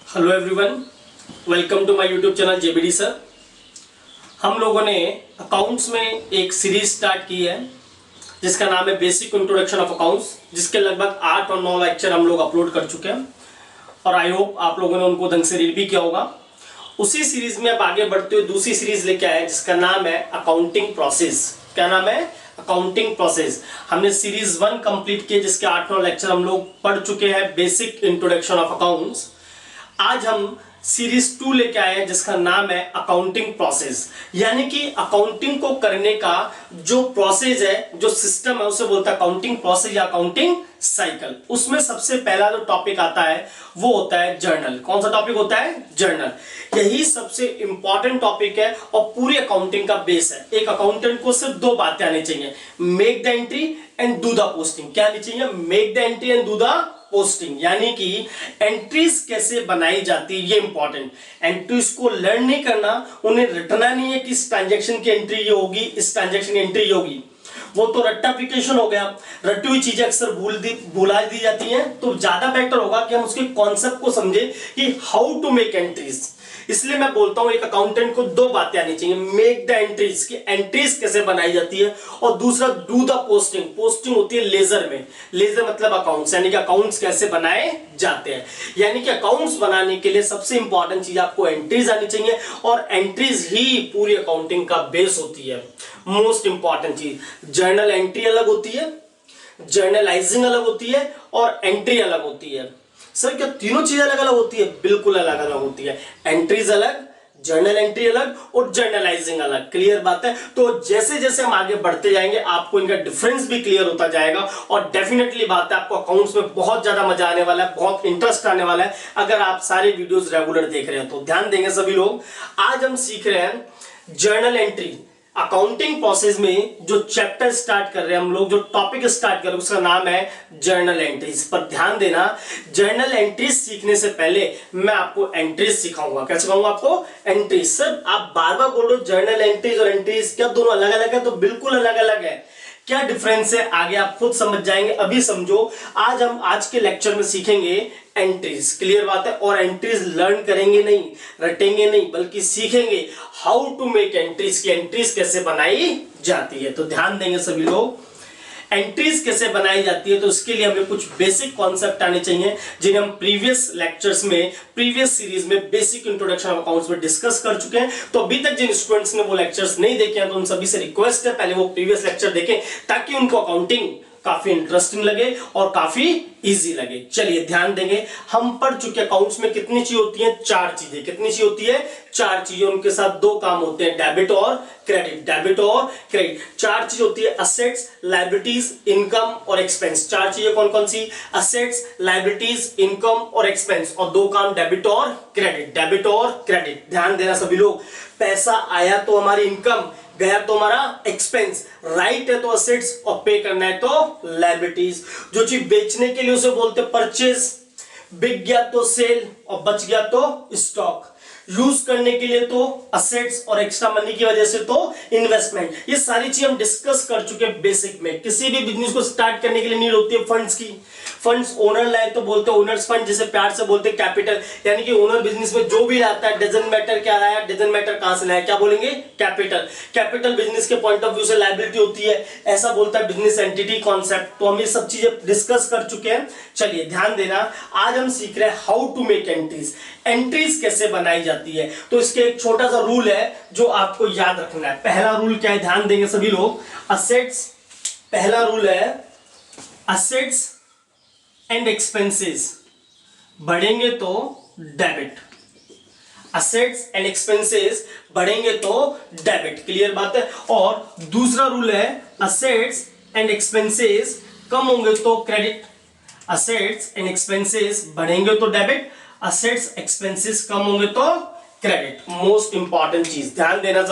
Hello everyone, welcome to my YouTube channel JBD sir. हम लोगों ने अकाउंट्स में एक सीरीज स्टार्ट की है जिसका नाम है बेसिक इंट्रोडक्शन ऑफ अकाउंट्स, जिसके लगभग 8 और 9 लेक्चर हम लोग अपलोड कर चुके हैं और आई होप आप लोगों ने उनको ढंग से रीड भी किया होगा। उसी सीरीज में अब आगे बढ़ते हुए दूसरी सीरीज लेके आए जिसका नाम है अकाउंटिंग प्रोसेस। क्या नाम है? Accounting process. हमने सीरीज 1 कंप्लीट किए जिसके 8-9 लेक्चर हम लोग पढ़ चुके हैं, बेसिक इंट्रोडक्शन ऑफ अकाउंट्स। आज हम सीरीज 2 लेके आए हैं जिसका नाम है अकाउंटिंग प्रोसेस, यानी कि अकाउंटिंग को करने का जो प्रोसेस है, जो सिस्टम है, उसे बोलता है अकाउंटिंग प्रोसेस या अकाउंटिंग साइकिल। उसमें सबसे पहला जो टॉपिक आता है वो होता है जर्नल। कौन सा टॉपिक होता है? जर्नल। यही सबसे इंपॉर्टेंट टॉपिक है और पूरी अकाउंटिंग का बेस है। एक अकाउंटेंट को सिर्फ 2 बातें आनी चाहिए, make the entry and do the posting. क्या आनी चाहिए? Make the entry and do the posting, यानी कि एंट्रीज कैसे बनाई जाती है ये इंपॉर्टेंट। एंट्रीज को लर्न नहीं करना, उन्हें रटना नहीं है कि इस ट्रांजैक्शन की एंट्री ये होगी, इस ट्रांजैक्शन की एंट्री ये होगी। वो तो रट्टाफिकेशन हो गया। रटी हुई चीजें अक्सर भुला दी जाती हैं, तो ज्यादा बेटर होगा कि हम उसके कॉन्सेप्ट को समझे कि हाउ टू मेक एंट्रीज। इसलिए मैं बोलता हूं एक अकाउंटेंट को 2 बातें आनी चाहिए, मेक द एंट्रीज की एंट्रीज कैसे बनाई जाती है, और दूसरा डू द पोस्टिंग। पोस्टिंग होती है लेजर में। लेजर मतलब अकाउंट्स, यानी कि अकाउंट्स कैसे बनाए जाते हैं। यानी कि अकाउंट्स बनाने के लिए सबसे इंपॉर्टेंट चीज आपको एंट्रीज आनी चाहिए, और एंट्रीज ही पूरी अकाउंटिंग का बेस होती है। मोस्ट इंपॉर्टेंट चीज, जर्नल एंट्री अलग होती है, जर्नलाइजिंग अलग होती है, और एंट्री अलग होती है। सर क्या तीनों चीजें अलग अलग होती है? बिल्कुल अलग अलग होती है। एंट्रीज अलग, जर्नल एंट्री अलग और जर्नलाइजिंग अलग। क्लियर बात है? तो जैसे जैसे हम आगे बढ़ते जाएंगे आपको इनका डिफरेंस भी क्लियर होता जाएगा, और डेफिनेटली बात है आपको अकाउंट्स में बहुत ज्यादा मजा आने वाला है, बहुत इंटरेस्ट आने वाला है अगर आप सारे वीडियोस रेगुलर देख रहे हैं तो। ध्यान देंगे सभी लोग। आज हम सीख रहे हैं जर्नल एंट्री। अकाउंटिंग प्रोसेस में जो चैप्टर स्टार्ट कर रहे हैं हम लोग, जो टॉपिक स्टार्ट कर रहे हैं उसका नाम है जर्नल एंट्रीज। पर ध्यान देना, जर्नल एंट्रीज सीखने से पहले मैं आपको एंट्रीज सिखाऊंगा। क्या सिखाऊंगा आपको? एंट्रीज। सर आप बार बार बोल रहे हो जर्नल एंट्रीज और एंट्रीज, क्या दोनों अलग अलग है? तो बिल्कुल अलग अलग है। क्या डिफरेंस है आगे आप खुद समझ जाएंगे, अभी समझो। आज हम आज के लेक्चर में सीखेंगे एंट्रीज। क्लियर बात है? और एंट्रीज लर्न करेंगे नहीं, रटेंगे नहीं, बल्कि सीखेंगे हाउ टू मेक एंट्रीज की एंट्रीज कैसे बनाई जाती है। तो ध्यान देंगे सभी लोग, एंट्रीज कैसे बनाई जाती है तो उसके लिए हमें कुछ बेसिक कॉन्सेप्ट आने चाहिए जिन्हें हम प्रीवियस लेक्चर्स में, प्रीवियस सीरीज में बेसिक इंट्रोडक्शन ऑफ अकाउंट्स में डिस्कस कर चुके हैं। तो अभी तक जिन स्टूडेंट्स ने वो लेक्चर्स नहीं देखे हैं तो उन सभी से रिक्वेस्ट है पहले वो प्रीवियस लेक्चर देखें, ताकि उनको अकाउंटिंग काफी इंटरेस्टिंग लगे और काफी इजी लगे। चलिए ध्यान देंगे, हम पढ़ चुके अकाउंट्स में कितनी चीज होती है? 4 चीजें। कितनी चीज होती है? 4 चीजें। उनके साथ 2 काम होते हैं, डेबिट और क्रेडिट। डेबिट और क्रेडिट 4 चीज होती है, असेट्स, लायबिलिटीज, इनकम और एक्सपेंस। 4 चीजें कौन कौन सी? असेट्स, लायबिलिटीज, इनकम और एक्सपेंस, और 2 काम डेबिट और क्रेडिट। डेबिट और क्रेडिट। ध्यान देना सभी लोग, पैसा आया तो हमारी इनकम, गया तो हमारा एक्सपेंस। राइट है तो असेट्स और पे करना है तो लायबिलिटीज। जो चीज बेचने के लिए उसे बोलते परचेज, बिक गया तो सेल और बच गया तो स्टॉक। यूज करने के लिए तो असेट्स और एक्स्ट्रा मनी की वजह से तो इन्वेस्टमेंट। ये सारी चीज हम डिस्कस कर चुके हैं बेसिक में। किसी भी बिजनेस को स्टार्ट करने के लिए नीड होती है फंड्स की। फंड्स ओनर लाए तो बोलते हैं ओनर्स फंड, जिसे प्यार से बोलते हैं कैपिटल। यानी कि ओनर बिजनेस में जो भी लाता है, डजंट मैटर क्या लाया, डजंट मैटर कहां से लाया, क्या बोलेंगे? कैपिटल। कैपिटल बिजनेस के पॉइंट ऑफ व्यू से लायबिलिटी होती है, ऐसा बोलता है बिजनेस एंटिटी कॉन्सेप्ट। तो हम ये सब चीजें डिस्कस कर चुके हैं। चलिए ध्यान देना, आज हम सीख रहे हैं how to make entries. Entries कैसे बनाई जाती है तो इसके एक छोटा सा रूल है जो आपको याद रखना है। पहला रूल क्या है? ध्यान देंगे सभी लोग, असेट्स। पहला रूल है असेट्स एंड एक्सपेंसेस बढ़ेंगे तो डेबिट। असेट्स एंड एक्सपेंसेस बढ़ेंगे तो डेबिट। क्लियर बात है? और दूसरा रूल है असेट्स एंड एक्सपेंसेस कम होंगे तो क्रेडिट। असेट्स एंड एक्सपेंसेस बढ़ेंगे तो डेबिट, असेट्स एक्सपेंसेस कम होंगे तो क्रेडिट। मोस्ट इंपॉर्टेंट चीज, ध्यान देना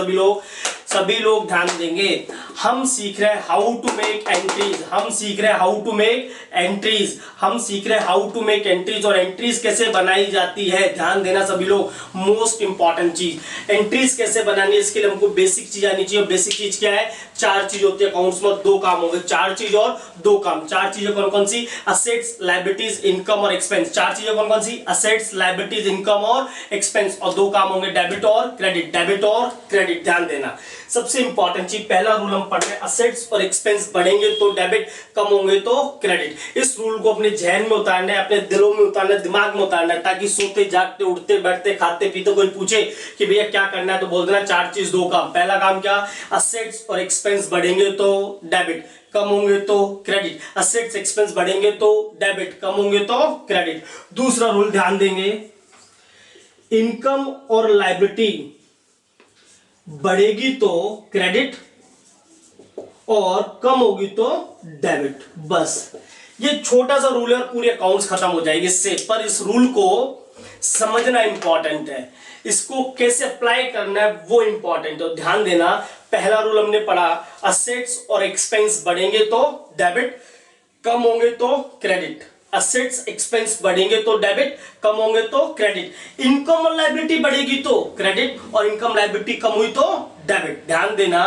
सभी लोग ध्यान देंगे। हम सीख रहे हैं हाउ टू मेक एंट्रीज, हम सीख रहे हैं हाउ टू मेक एंट्रीज, हम सीख रहे हैं हाउ टू मेक एंट्रीज, और एंट्रीज कैसे बनाई जाती है, ध्यान देना सभी लोग। मोस्ट इंपॉर्टेंट चीज, एंट्रीज कैसे बनानी है, इसके लिए हमको बेसिक चीज आनी चाहिए। बेसिक चीज क्या है? 4 चीज होती है अकाउंट्स में, 2 काम होंगे, 4 चीज और 2 काम। 4 चीजें कौन कौन सी? असेट्स, लायबिलिटीज, इनकम और एक्सपेंस। 4 चीजें कौन कौन सी? असेट्स, लायबिलिटीज, इनकम और एक्सपेंस, और 2 काम होंगे, डेबिट और क्रेडिट, डेबिट और क्रेडिट। ध्यान देना सबसे इंपॉर्टेंट चीज, पहला रूल हम पढ़ रहे हैं, असेट्स और एक्सपेंस बढ़ेंगे तो डेबिट, कम होंगे तो क्रेडिट। इस रूल को अपने जहन में उतारना है, अपने दिलों में उतारना है, दिमाग में उतारना है, ताकि सोते जागते उठते बैठते खाते पीते कोई पूछे कि भैया क्या करना है, तो बोल देना 4 चीज 2 काम। पहला काम क्या? असेट्स और एक्सपेंस बढ़ेंगे तो डेबिट, कम होंगे तो क्रेडिट। असेट्स एक्सपेंस बढ़ेंगे तो डेबिट, कम होंगे तो क्रेडिट। दूसरा रूल ध्यान देंगे, इनकम और लायबिलिटी बढ़ेगी तो क्रेडिट और कम होगी तो डेबिट। बस ये छोटा सा रूल है और पूरे अकाउंट्स खत्म हो जाएगी इससे। पर इस रूल को समझना इंपॉर्टेंट है, इसको कैसे अप्लाई करना है वो इंपॉर्टेंट है। ध्यान देना, पहला रूल हमने पढ़ा, असेट्स और एक्सपेंस बढ़ेंगे तो डेबिट, कम होंगे तो क्रेडिट। असेट्स एक्सपेंस बढ़ेंगे तो डेबिट, कम होंगे तो क्रेडिट। इनकम और लायबिलिटी बढ़ेगी तो क्रेडिट, और इनकम लायबिलिटी कम हुई तो डेबिट। ध्यान देना,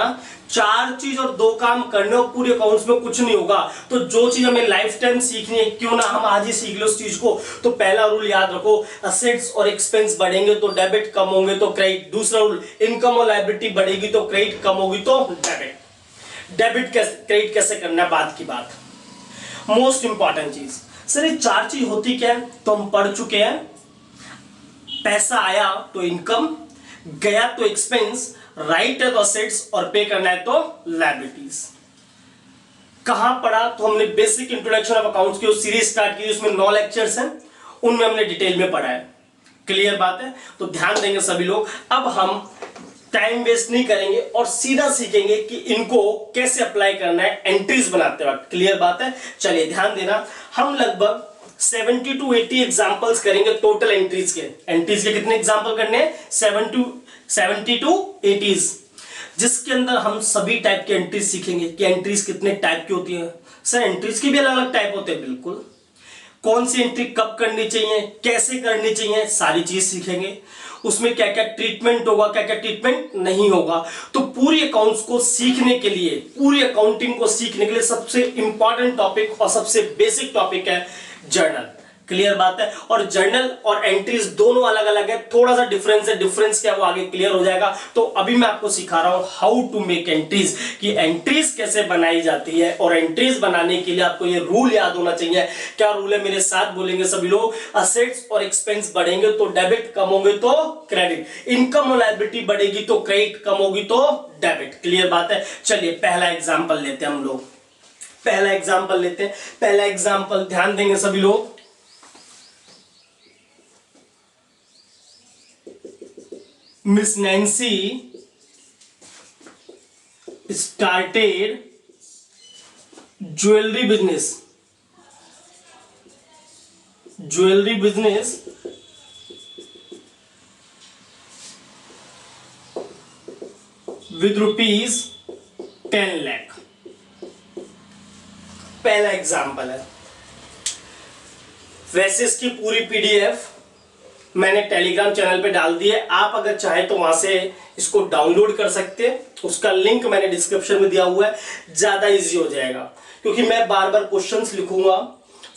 4 चीज और 2 काम करने और पूरे अकाउंट्स में कुछ नहीं होगा। तो जो चीज हमें लाइफ टाइम सीखनी है, क्यों ना हम आज ही सीख लो उस चीज को। तो पहला रूल याद रखो, असेट्स और एक्सपेंस बढ़ेंगे तो डेबिट, कम होंगे तो क्रेडिट। दूसरा रूल, इनकम और लायबिलिटी बढ़ेगी तो क्रेडिट, कम होगी तो डेबिट। डेबिट कैसे क्रेडिट कैसे करना है, बात की बात। मोस्ट इंपॉर्टेंट चीज, सर ये 4 चीज होती क्या है, तो हम पढ़ चुके हैं। पैसा आया तो इनकम, गया तो एक्सपेंस, राइट है तो असेट्स, और पे करना है तो लायबिलिटीज। कहां पढ़ा? तो हमने बेसिक इंट्रोडक्शन ऑफ अकाउंट्स की सीरीज स्टार्ट की, उसमें 9 लेक्चर्स हैं, उनमें हमने डिटेल में पढ़ा है। क्लियर बात है? तो ध्यान देंगे सभी लोग। अब हम टाइम वेस्ट नहीं करेंगे और सीधा सीखेंगे कि इनको कैसे अप्लाई करना है एंट्रीज बनाते वक्त। क्लियर बात है? चलिए ध्यान देना, हम लगभग 70 to 80 एग्जांपल्स करेंगे टोटल एंट्रीज के। एंट्रीज के कितने एग्जांपल करने हैं? 70 to 80, जिसके अंदर हम सभी टाइप के एंट्रीज सीखेंगे कि एंट्रीज कितने टाइप की होती है। सर एंट्रीज की भी अलग अलग टाइप होते हैं, बिल्कुल। कौन सी एंट्री कब करनी चाहिए, कैसे करनी चाहिए, सारी चीज सीखेंगे। उसमें क्या क्या ट्रीटमेंट होगा, क्या क्या ट्रीटमेंट नहीं होगा। तो पूरी अकाउंट्स को सीखने के लिए, पूरी अकाउंटिंग को सीखने के लिए सबसे इंपॉर्टेंट टॉपिक और सबसे बेसिक टॉपिक है जर्नल। क्लियर बात है? और जर्नल और एंट्रीज दोनों अलग अलग है, थोड़ा सा डिफरेंस है। डिफरेंस क्या, वो आगे क्लियर हो जाएगा। तो अभी मैं आपको सिखा रहा हूं हाउ टू मेक एंट्रीज, कि एंट्रीज कैसे बनाई जाती है। और एंट्रीज बनाने के लिए आपको ये रूल याद होना चाहिए। क्या रूल है, मेरे साथ बोलेंगे सभी लोग। असेट्स और एक्सपेंस बढ़ेंगे तो डेबिट, कम होंगे तो क्रेडिट। इनकम और लायबिलिटी बढ़ेगी तो क्रेडिट, कम होगी तो डेबिट। क्लियर बात है? चलिए पहला एग्जाम्पल लेते हैं हम लोग। पहला एग्जाम्पल लेते हैं। पहला एग्जाम्पल ध्यान देंगे सभी लोग। Miss Nancy started jewelry business with rupees 10 lakh। पहला एग्जाम्पल है। वैसे इसकी पूरी पीडीएफ मैंने टेलीग्राम चैनल पे डाल दी है, आप अगर चाहे तो वहां से इसको डाउनलोड कर सकते हैं। उसका लिंक मैंने डिस्क्रिप्शन में दिया हुआ है, ज्यादा इजी हो जाएगा, क्योंकि मैं बार बार क्वेश्चंस लिखूंगा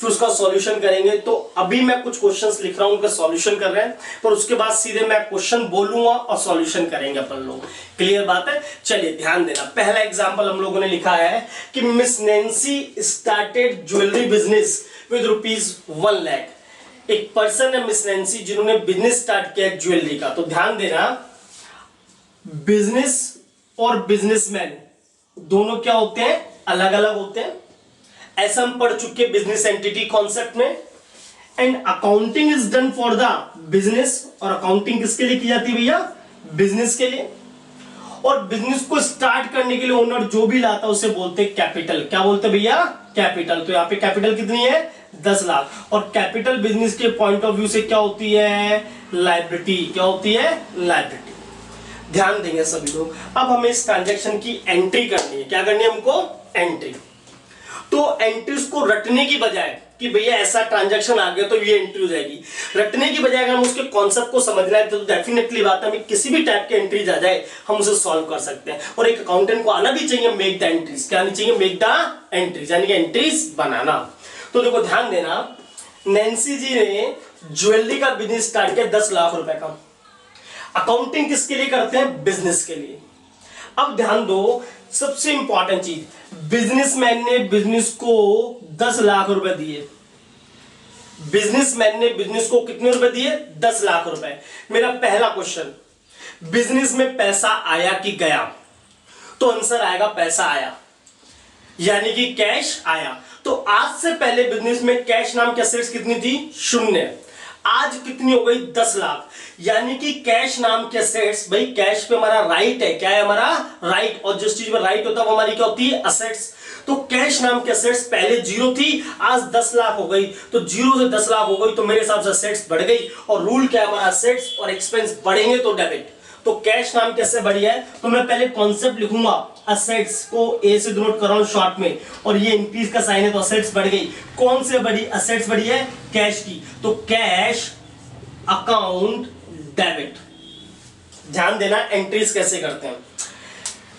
फिर उसका सॉल्यूशन करेंगे। तो अभी मैं कुछ क्वेश्चंस लिख रहा हूं, उनका सॉल्यूशन कर रहे हैं, पर उसके बाद सीधे मैं क्वेश्चन बोलूंगा और सॉल्यूशन करेंगे अपन लोग। क्लियर बात है? चलिए ध्यान देना। पहला एग्जाम्पल हम लोगों ने लिखा है कि miss Nancy started jewellery business with rupees 1 lakh. एक पर्सन है मिस नैंसी जिन्होंने बिजनेस स्टार्ट किया ज्वेलरी का। तो ध्यान देना, बिजनेस और बिजनेसमैन दोनों क्या होते हैं, अलग अलग होते हैं। ऐसा हम पढ़ चुके बिजनेस एंटिटी कॉन्सेप्ट में। And accounting is done for the business, और अकाउंटिंग किसके लिए की जाती है भैया, बिजनेस के लिए। और बिजनेस को स्टार्ट करने के लिए ओनर जो भी लाता है उसे बोलते हैं कैपिटल। क्या बोलते हैं भैया, कैपिटल। तो यहाँ पे कैपिटल कितनी है, 10 लाख। और कैपिटल बिजनेस के पॉइंट ऑफ व्यू से क्या होती है? लायबिलिटी। क्या होती है? लायबिलिटी। ध्यान देंगे सभी लोग। अब हमें इस ट्रांजैक्शन की एंट्री करनी है। क्या करनी है हमको? एंट्री। तो एंट्रीज को रटने की बजाय कि भैया ऐसा ट्रांजैक्शन आ गया तो ये एंट्री हो जाएगी, रटने की बजाय अगर हम उसके कॉन्सेप्ट को समझना है तो डेफिनेटली बात है, हमें किसी भी टाइप के एंट्रीज आ जाए हम उसे सॉल्व कर सकते हैं। और एक अकाउंटेंट को आना भी चाहिए मेक द एंट्रीज। क्या आनी चाहिए? मेक द एंट्रीज, यानी कि एंट्रीज बनाना। तो देखो ध्यान देना, नैन्सी जी ने ज्वेलरी का बिजनेस स्टार्ट किया 10 लाख रुपए का। अकाउंटिंग किसके लिए करते हैं? बिजनेस के लिए। अब ध्यान दो, सबसे इंपॉर्टेंट चीज, बिजनेसमैन ने बिजनेस को 10 लाख रुपए दिए। बिजनेसमैन ने बिजनेस को कितने रुपए दिए? 10 लाख रुपए। मेरा पहला क्वेश्चन, बिजनेस में पैसा आया कि गया? तो आंसर आएगा पैसा आया, यानी कि कैश आया। तो आज से पहले बिजनेस में कैश नाम की एसेट्स कितनी थी? 0। आज कितनी हो गई? 10 लाख। यानी कि कैश नाम के एसेट्स, भाई कैश पे हमारा राइट है। क्या है हमारा? राइट। और जिस चीज में राइट होता है वो हमारी क्या होती है? असेट्स। तो कैश नाम के असेट्स पहले 0 थी, आज 10 लाख हो गई। तो 0 से 10 लाख हो गई तो मेरे हिसाब से असेट्स बढ़ गई। और रूल क्या है हमारा? असेट्स और एक्सपेंस बढ़ेंगे तो डेबिट। तो कैश नाम कैसे बढ़ी है? तो मैं पहले कॉन्सेप्ट लिखूंगा, असेट्स को ए से डिनोट कर रहा हूं शॉर्ट में, और ये इंक्रीज का साइन है तो असेट्स बढ़ गई। कौन से बढ़ी? असेट्स बढ़ी है कैश की। तो कैश अकाउंट डेबिट। ध्यान देना एंट्रीज कैसे करते हैं।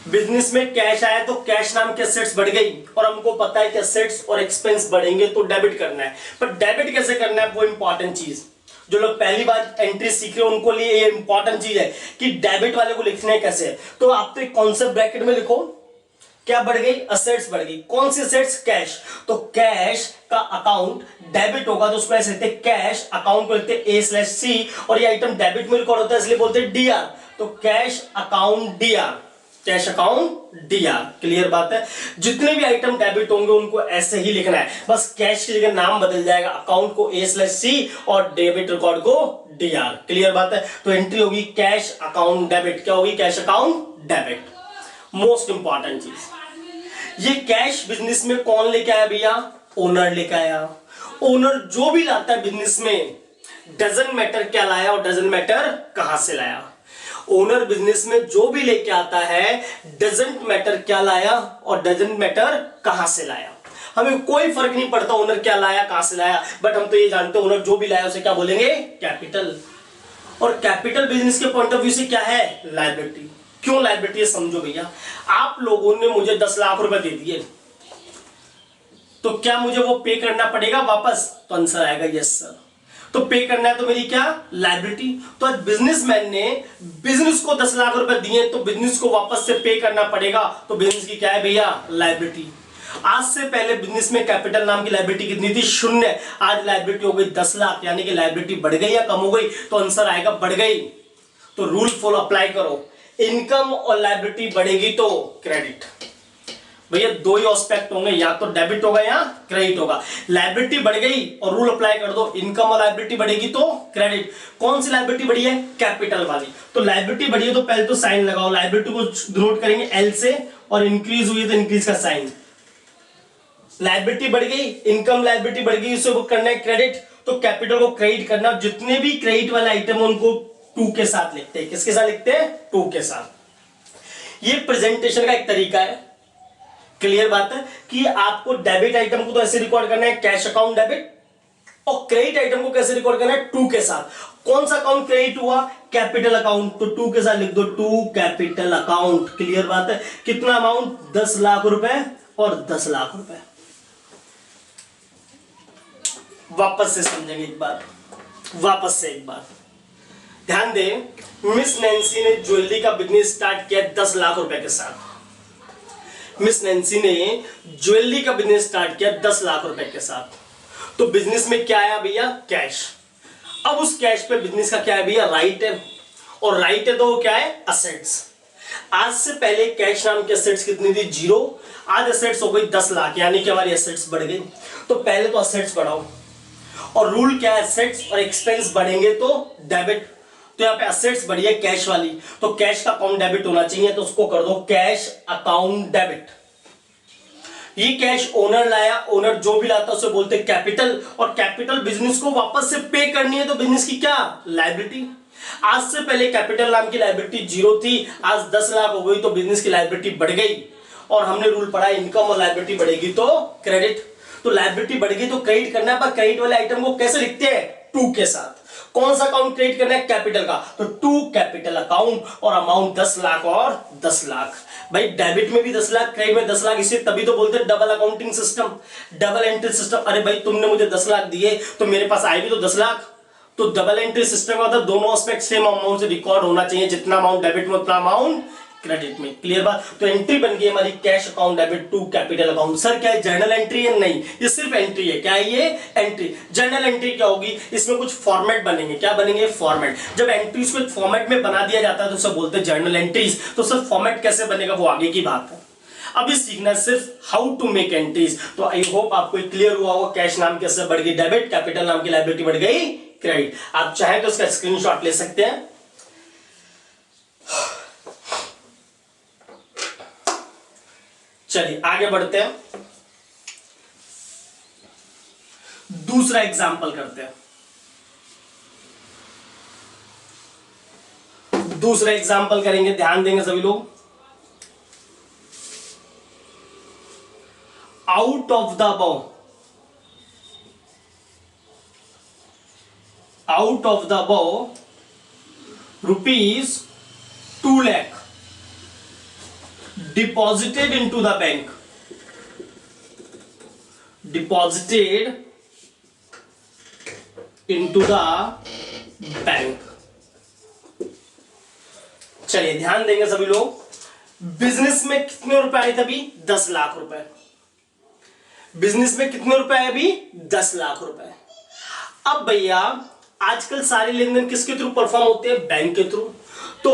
बिजनेस में कैश आया तो कैश नाम के असेट्स बढ़ गई, और हमको पता है कि असेट्स और एक्सपेंस बढ़ेंगे तो डेबिट करना है। पर डेबिट कैसे करना है वो इंपॉर्टेंट चीज, जो लोग पहली बार एंट्री सीख रहे हैं उनको लिए ये इंपॉर्टेंट चीज है कि डेबिट वाले को लिखना है कैसे। तो आप तो एक कॉन्सेप्ट ब्रैकेट में लिखो, क्या बढ़ गई? असेट्स बढ़ गई। कौन सी असेट्स? कैश। तो कैश का अकाउंट डेबिट होगा तो उसको ऐसे लिखते हैं कैश अकाउंट को लिखते हैं A/C, और ये आइटम डेबिट में रिकॉर्ड होता है इसलिए बोलते हैं DR। तो cash account DR, cash account DR। Clear बात है? जितने भी आइटम डेबिट होंगे उनको ऐसे ही लिखना है, बस कैश की जगह नाम बदल जाएगा, अकाउंट को A/C और डेबिट रिकॉर्ड को DR। क्लियर बात है? तो एंट्री होगी कैश अकाउंट डेबिट। क्या होगी? Cash account debit. Most important चीज, ये कैश बिजनेस में कौन लेके आया भैया? ओनर लेके आया। ओनर जो भी लाता है बिजनेस में, डजंट मैटर क्या लाया और डजंट मैटर कहां से लाया। ओनर बिजनेस में जो भी लेके आता है, डजंट मैटर क्या लाया और डजंट मैटर कहां से लाया। हमें कोई फर्क नहीं पड़ता ओनर क्या लाया कहां से लाया, बट हम तो ये जानते हैं ओनर जो भी लाया उसे क्या बोलेंगे? कैपिटल। और कैपिटल बिजनेस के पॉइंट ऑफ व्यू से क्या है? लायबिलिटी। क्यों लायबिलिटी है समझो भैया। आप लोगों ने मुझे 10 लाख रुपए दे दिए, तो क्या मुझे वो पे करना पड़ेगा वापस? तो आंसर आएगा यस सर। तो पे करना है तो मेरी क्या? लायबिलिटी। तो आज बिजनेसमैन ने बिजनेस को 10 लाख रुपए दिए तो बिजनेस को वापस से पे करना पड़ेगा, तो बिजनेस की क्या है भैया? लायबिलिटी। आज से पहले बिजनेस में कैपिटल नाम की लायबिलिटी कितनी थी? 0। आज लायबिलिटी हो गई 10 लाख, यानी कि लायबिलिटी बढ़ गई या कम हो गई? तो आंसर आएगा बढ़ गई। तो रूल फॉलो अप्लाई करो, इनकम और लायबिलिटी बढ़ेगी तो क्रेडिट। भैया दो ही एस्पेक्ट होंगे, या तो डेबिट होगा या क्रेडिट होगा। लायबिलिटी बढ़ गई और रूल अप्लाई कर दो, इनकम और लायबिलिटी बढ़ेगी तो क्रेडिट। कौन सी लायबिलिटी बढ़ी है? कैपिटल वाली। तो लायबिलिटी बढ़ी है तो पहले तो साइन लगाओ, लायबिलिटी को डिनोट करेंगे L से, और इंक्रीज हुई तो इंक्रीज का साइन। लायबिलिटी बढ़ गई, इनकम लायबिलिटी बढ़ गई, उसे करना है क्रेडिट, तो कैपिटल को क्रेडिट करना। जितने भी क्रेडिट वाले आइटम उनको 2 के साथ लिखते हैं। किसके साथ लिखते हैं? 2 के साथ। ये प्रेजेंटेशन का एक तरीका है। क्लियर बात है कि आपको डेबिट आइटम को तो ऐसे रिकॉर्ड करना है कैश अकाउंट डेबिट, और क्रेडिट आइटम को कैसे रिकॉर्ड करना है? 2 के साथ। कौन सा अकाउंट क्रेडिट हुआ? कैपिटल अकाउंट, तो 2 के साथ लिख दो 2 कैपिटल अकाउंट। क्लियर बात है? कितना अमाउंट? 10 लाख रुपए और 10 लाख रुपए। वापस से समझेंगे एक बार, वापस से एक बार ध्यान दें। मिस नैन्सी ने ज्वेलरी का बिजनेस स्टार्ट किया 10 लाख रुपए के साथ। मिस नैन्सी ने ज्वेलरी का बिजनेस स्टार्ट किया 10 लाख रुपए के साथ। तो बिजनेस में क्या आया भैया? कैश। अब उस कैश पे बिजनेस का क्या है भैया? राइट है, और राइट है तो वो क्या है? असेट्स। आज से पहले कैश नाम की असेट्स कितनी थी? 0। आज असेट्स हो गई 10 लाख, यानी कि हमारी असेट्स बढ़ गई। तो पहले तो असेट्स बढ़ाओ, और रूल क्या है? असेट्स और एक्सपेंस बढ़ेंगे तो डेबिट। तो यहाँ पे असेट्स बढ़ी है कैश वाली, तो कैश का अकाउंट डेबिट होना चाहिए, तो उसको कर दो कैश अकाउंट डेबिट। ये कैश ओनर लाया, ओनर जो भी लाता है उसे बोलते हैं कैपिटल, और कैपिटल बिजनेस को वापस से पे करनी है तो बिजनेस की क्या लायबिलिटी। आज से पहले कैपिटल नाम की लायबिलिटी 0 थी, आज 10 लाख हो गई तो बिजनेस की लायबिलिटी बढ़ गई, और हमने रूल पढ़ा इनकम और लायबिलिटी बढ़ेगी तो क्रेडिट। तो लायबिलिटी बढ़ गई तो क्रेडिट करना है, पर क्रेडिट वाले आइटम को कैसे लिखते हैं, टू के साथ। कौन सा अकाउंट क्रेडिट करना है, कैपिटल का, तो टू कैपिटल अकाउंट, और अमाउंट 10 लाख और 10 लाख। भाई डेबिट में भी 10 लाख, क्रेडिट में 10 लाख, इसे तभी तो बोलते हैं double accounting system, double entry system. अरे भाई तुमने मुझे 10 लाख दिए तो मेरे पास आए भी तो 10 लाख, तो डबल एंट्री सिस्टम का मतलब दोनों एस्पेक्ट सेम अमाउंट से रिकॉर्ड होना चाहिए, जितना अमाउंट डेबिट में उतना अमाउंट क्रेडिट में। क्लियर बात। तो एंट्री बन गई हमारी cash account debit to capital account. Sir क्या है, जर्नल एंट्री है? नहीं, ये सिर्फ एंट्री है। क्या है ये, एंट्री। जर्नल एंट्री क्या होगी, इसमें कुछ फॉर्मेट बनेंगे। क्या बनेंगे, फॉर्मेट। जब एंट्रीज को एक फॉर्मेट में बना दिया जाता है तो उसे बोलते हैं जर्नल एंट्रीज। तो सर फॉर्मेट कैसे बनेगा वो आगे की बात है, अभी सीखना सिर्फ हाउ टू मेक एंट्रीज। तो आई होप आपको क्लियर हुआ होगा, कैश नाम कैसे बढ़ गई डेबिट, कैपिटल नाम की लायबिलिटी बढ़ गई क्रेडिट। आप चाहें तो इसका स्क्रीनशॉट ले सकते हैं। चलिए आगे बढ़ते हैं, दूसरा एग्जाम्पल करते हैं। दूसरा एग्जाम्पल करेंगे, ध्यान देंगे सभी लोग। Out of the above, out of the above rupees 2 lakh deposited into the bank, deposited into the bank। चलिए ध्यान देंगे सभी लोग, बिजनेस में कितने रुपए आए थे अभी, 10 लाख रुपए। बिजनेस में कितने रुपए आए अभी, 10 लाख रुपए। अब भैया आजकल सारे लेन देन किसके थ्रू परफॉर्म होते हैं, बैंक के थ्रू। तो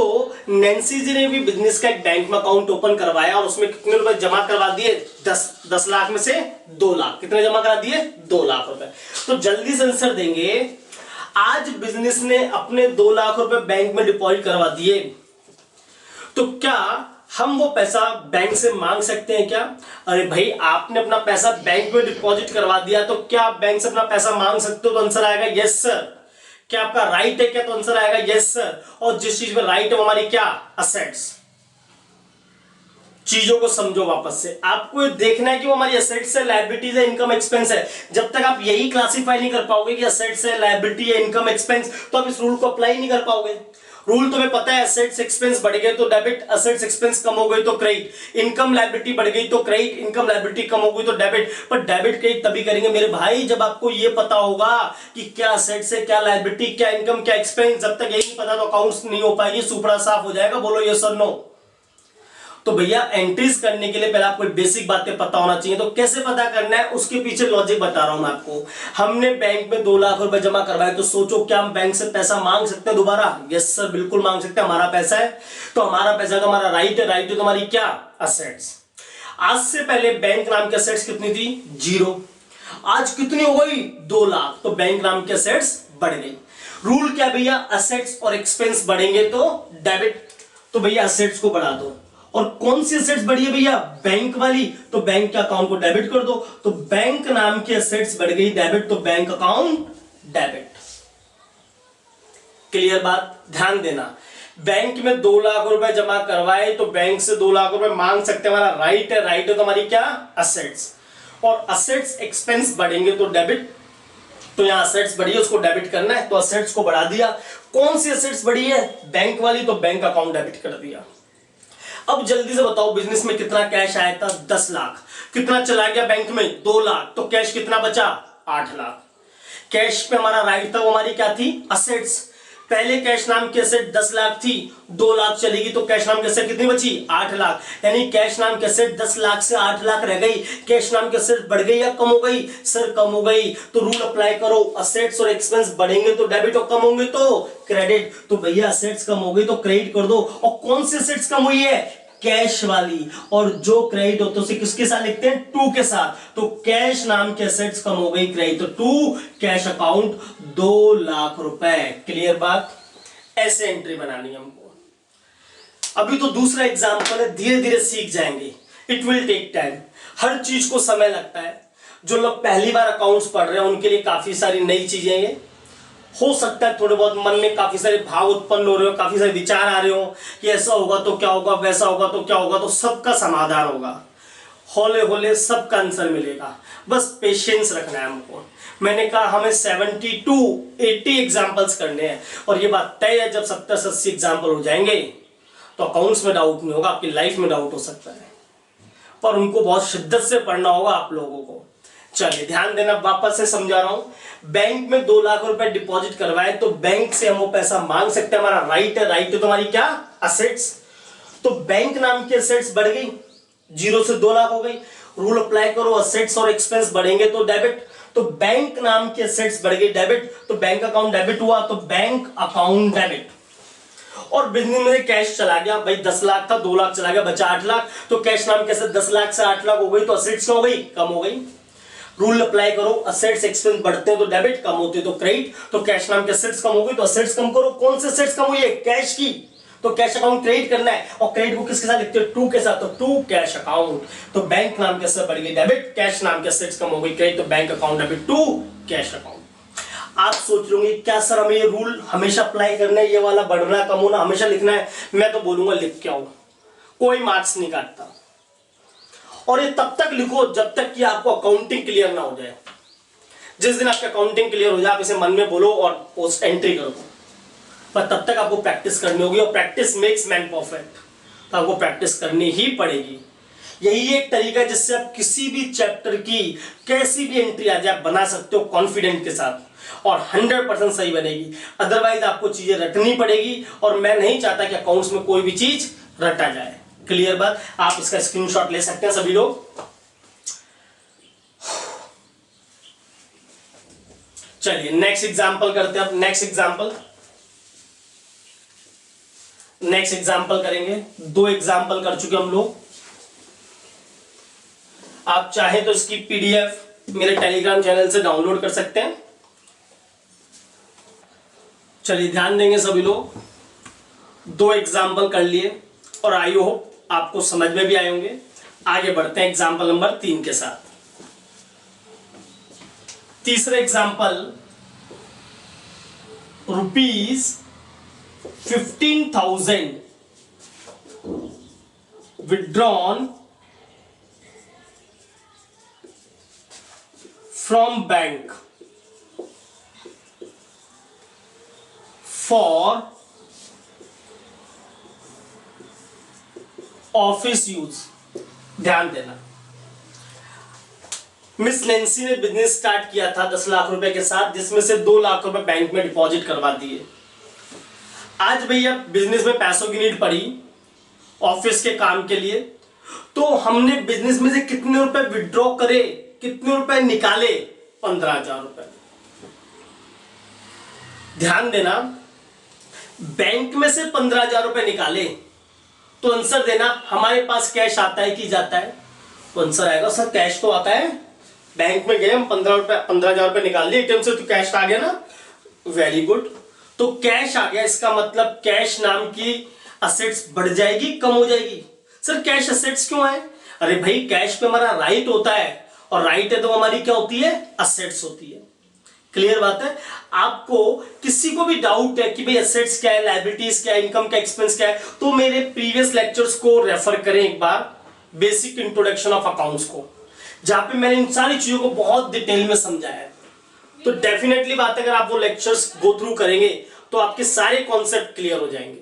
नैन्सी जी ने भी बिजनेस का एक बैंक में अकाउंट ओपन करवाया और उसमें कितने रुपए जमा करवा दिए, 10 लाख में से 2 लाख। कितने जमा करा दिए, 2 लाख रुपए। तो जल्दी से आंसर देंगे, आज बिजनेस ने अपने 2 लाख रुपए बैंक में डिपॉजिट करवा दिए, तो क्या हम वो पैसा बैंक से मांग सकते हैं क्या? अरे भाई आपने अपना पैसा बैंक में डिपॉजिट करवा दिया, तो क्या आप बैंक से अपना पैसा मांग सकते हो? तो आंसर आएगा यस सर। क्या आपका राइट है क्या? तो आंसर आएगा यस सर। और जिस चीज में राइट है वो हमारी क्या, असेट्स। चीजों को समझो वापस से, आपको देखना है कि वो हमारी असेट्स है, लायबिलिटीज है, इनकम एक्सपेंस है। जब तक आप यही क्लासिफाई नहीं कर पाओगे कि असेट्स है, लायबिलिटी है, इनकम एक्सपेंस, तो आप इस रूल को अप्लाई नहीं कर पाओगे। रूल तुम्हें पता है, असेट्स एक्सपेंस बढ़ गए तो डेबिट, असेट्स एक्सपेंस कम हो गई तो क्रेडिट, इनकम लायबिलिटी बढ़ गई तो क्रेडिट, इनकम लायबिलिटी कम हो गई तो डेबिट। पर डेबिट क्रेडिट तभी करेंगे मेरे भाई जब आपको ये पता होगा कि क्या असेट्स है, क्या लायबिलिटी, क्या इनकम, क्या एक्सपेंस। जब तक यही नहीं पता तो अकाउंट्स नहीं हो पाएगी, सुपड़ा साफ हो जाएगा। बोलो यस और नो। तो भैया एंट्रीज करने के लिए पहले आपको बेसिक बातें पता होना चाहिए। तो कैसे पता करना है उसके पीछे लॉजिक बता रहा हूं मैं आपको। हमने बैंक में 2 लाख रुपए जमा करवाए, तो सोचो क्या हम बैंक से पैसा मांग सकते हैं दोबारा? यस सर, बिल्कुल मांग सकते हैं। हमारा पैसा है तो हमारा पैसा का हमारा राइट है, राइट है तो हमारी क्या, असेट्स। आज से पहले बैंक नाम की असेट्स कितनी थी, 0। आज कितनी हो गई, 2 लाख, तो बैंक नाम की असेट्स बढ़ गई। रूल क्या भैया, असेट्स और एक्सपेंस बढ़ेंगे तो डेबिट, तो भैया असेट्स को बढ़ा दो। और कौन सी असेट्स बढ़ी है भैया, बैंक वाली, तो बैंक के अकाउंट को डेबिट कर दो। तो बैंक नाम की असेट्स बढ़ गई डेबिट, तो बैंक अकाउंट डेबिट। क्लियर बात, ध्यान देना। बैंक में 2 लाख रुपए जमा करवाए तो बैंक से 2 लाख रुपए मांग सकते हैं, हमारा राइट है, राइट है तो हमारी क्या, असेट्स। और असेट्स एक्सपेंस बढ़ेंगे तो डेबिट, तो यहां असेट्स बढ़ी है उसको डेबिट करना है, तो असेट्स को बढ़ा दिया। कौन सी असेट्स बढ़ी है, बैंक वाली, तो बैंक अकाउंट डेबिट कर दिया। अब जल्दी से बताओ, बिजनेस में कितना कैश आया था, 10 लाख। कितना चला गया बैंक में, 2 लाख, तो कैश कितना बचा, 8 लाख। कैश पे हमारा राइट था, वो हमारी क्या थी, असेट्स। पहले कैश नाम की असेट 10 लाख थी, 2 लाख चलेगी तो कैश नाम की असेट कितनी बची, 8 लाख। यानी कैश नाम की असेट 10 लाख से 8 लाख रह गई। कैश नाम की असेट बढ़ गई या कम हो गई, सर कम हो गई। तो रूल अप्लाई करो, असेट्स और एक्सपेंस बढ़ेंगे तो डेबिट और कम होंगे तो क्रेडिट। तो भैया असेट्स कम हो गई तो क्रेडिट कर दो। और कौन सी असेट्स कम हुई है, कैश वाली। और जो क्रेडिट होते उसे किसके साथ लिखते हैं, 2 के साथ। तो कैश नाम के असेट्स कम हो गई, क्रेडिट, तो 2 कैश अकाउंट 2 लाख रुपए। क्लियर बात, ऐसे एंट्री बनानी हमको। अभी तो दूसरा एग्जांपल है, धीरे धीरे सीख जाएंगे। इट विल टेक टाइम, हर चीज को समय लगता है। जो लोग पहली बार अकाउंट्स पढ़ रहे हैं उनके लिए काफी सारी नई चीजें ये हो सकता है, थोड़े बहुत मन में काफी सारे भाव उत्पन्न हो रहे हो, काफी सारे विचार आ रहे हो कि ऐसा होगा तो क्या होगा, वैसा होगा तो क्या होगा, तो सबका समाधान होगा, हौले हौले सबका आंसर मिलेगा, बस पेशेंस रखना है हमको। मैंने कहा हमें 70 to 80 एग्जाम्पल्स करने हैं, और ये बात तय है जब 70 से 80 एग्जाम्पल हो जाएंगे तो अकाउंट्स में डाउट नहीं होगा, आपकी लाइफ में डाउट हो सकता है, पर उनको बहुत शिद्दत से पढ़ना होगा आप लोगों को। चलिए ध्यान देना, वापस से समझा रहा हूं। बैंक में 2 लाख रुपए डिपॉजिट करवाए तो बैंक से हम वो पैसा मांग सकते हैं, हमारा राइट है। राइट है तो हमारी क्या, असेट्स। तो बैंक नाम की असेट्स बढ़ गई, 0 से 2 लाख हो गई। रूल अप्लाई करो, असेट्स और एक्सपेंस बढ़ेंगे तो डेबिट, तो बैंक नाम की असेट्स बढ़ गई डेबिट, तो बैंक अकाउंट डेबिट हुआ, तो बैंक अकाउंट डेबिट। और बिजनेस में कैश चला गया भाई, 10 लाख था 2 लाख चला गया, बचा 8 लाख, तो कैश नाम कैसे 10 लाख से 8 लाख हो गई, तो असेट्स क्या हो गई, कम हो गई। रूल अप्लाई करो, असेट्स एक्सपेंस बढ़ते हैं तो डेबिट, कम होते तो क्रेडिट, तो कैश नाम के असेट्स कम हो गई तो असेट्स कम करो। कौन से असेट्स कम हुई है, कैश की, तो कैश अकाउंट क्रेडिट करना है, और क्रेडिट को किसके साथ लिखते हो, टू के साथ, तो टू कैश अकाउंट। तो बैंक नाम के असेट्स बढ़ गई डेबिट, कैश नाम के असेट्स कम हो गई क्रेडिट, तो bank account debit to cash account. आप सोच रहे होंगे क्या सर हमें ये रूल हमेशा अप्लाई करना है, ये वाला बढ़ना कम होना हमेशा लिखना है? मैं तो बोलूंगा लिख के आओ, कोई मार्क्स नहीं काटता। और ये तब तक लिखो जब तक कि आपको अकाउंटिंग क्लियर ना हो जाए। जिस दिन आपकी अकाउंटिंग क्लियर हो जाए आप इसे मन में बोलो और पोस्ट एंट्री कर दो, पर तब तक आपको प्रैक्टिस करनी होगी, और प्रैक्टिस मेक्स मैन परफेक्ट, तो आपको प्रैक्टिस करनी ही पड़ेगी। यही एक तरीका है जिससे आप किसी भी चैप्टर की कैसी भी एंट्री आ जाए आप बना सकते हो कॉन्फिडेंट के साथ, और 100% सही बनेगी। अदरवाइज आपको चीजें रटनी पड़ेगी, और मैं नहीं चाहता कि अकाउंट्स में कोई भी चीज रटा जाए। क्लियर बात? आप इसका स्क्रीनशॉट ले सकते हैं सभी लोग। चलिए नेक्स्ट एग्जांपल करते हैं। अब नेक्स्ट एग्जांपल करेंगे। 2 एग्जांपल कर चुके हम लोग। आप चाहे तो इसकी पीडीएफ मेरे टेलीग्राम चैनल से डाउनलोड कर सकते हैं। चलिए ध्यान देंगे सभी लोग। 2 एग्जाम्पल कर लिए और आई होप आपको समझ में भी आए होंगे। आगे बढ़ते हैं एग्जाम्पल नंबर 3 के साथ। तीसरा example, ₹15,000 withdrawn from bank for office use. ध्यान देना, मिस नैन्सी ने बिजनेस स्टार्ट किया था 10 लाख रुपए के साथ, जिसमें से 2 लाख रुपए बैंक में डिपॉजिट करवा दिए। आज भैया बिजनेस में पैसों की नीड पड़ी ऑफिस के काम के लिए, तो हमने बिजनेस में से कितने रुपए विड्रॉ करे, कितने रुपए निकाले, 15,000 रुपए। ध्यान देना, बैंक में से 15,000 रुपए निकाले तो आंसर देना हमारे पास कैश आता है कि जाता है, तो आंसर आएगा सर कैश तो आता है। बैंक में गए हम 15,000 रुपए निकाल लिए एटीएम से, तो कैश आ गया ना, वेरी गुड। तो कैश आ गया, इसका मतलब कैश नाम की असेट्स बढ़ जाएगी कम हो जाएगी? सर कैश असेट्स क्यों है? अरे भाई कैश पे हमारा राइट होता है, और राइट है तो हमारी क्या होती है, असेट्स होती है। क्लियर बात है? आपको किसी को भी डाउट है कि भाई एसेट्स क्या है, लायबिलिटीज क्या है, इनकम का एक्सपेंस क्या है, तो मेरे प्रीवियस लेक्चर्स को रेफर करें एक बार, बेसिक इंट्रोडक्शन ऑफ अकाउंट्स को, जहां पे मैंने इन सारी चीजों को बहुत डिटेल में समझाया है। तो डेफिनेटली बात है, अगर आप वो लेक्चर्स गो थ्रू करेंगे तो आपके सारे कॉन्सेप्ट क्लियर हो जाएंगे।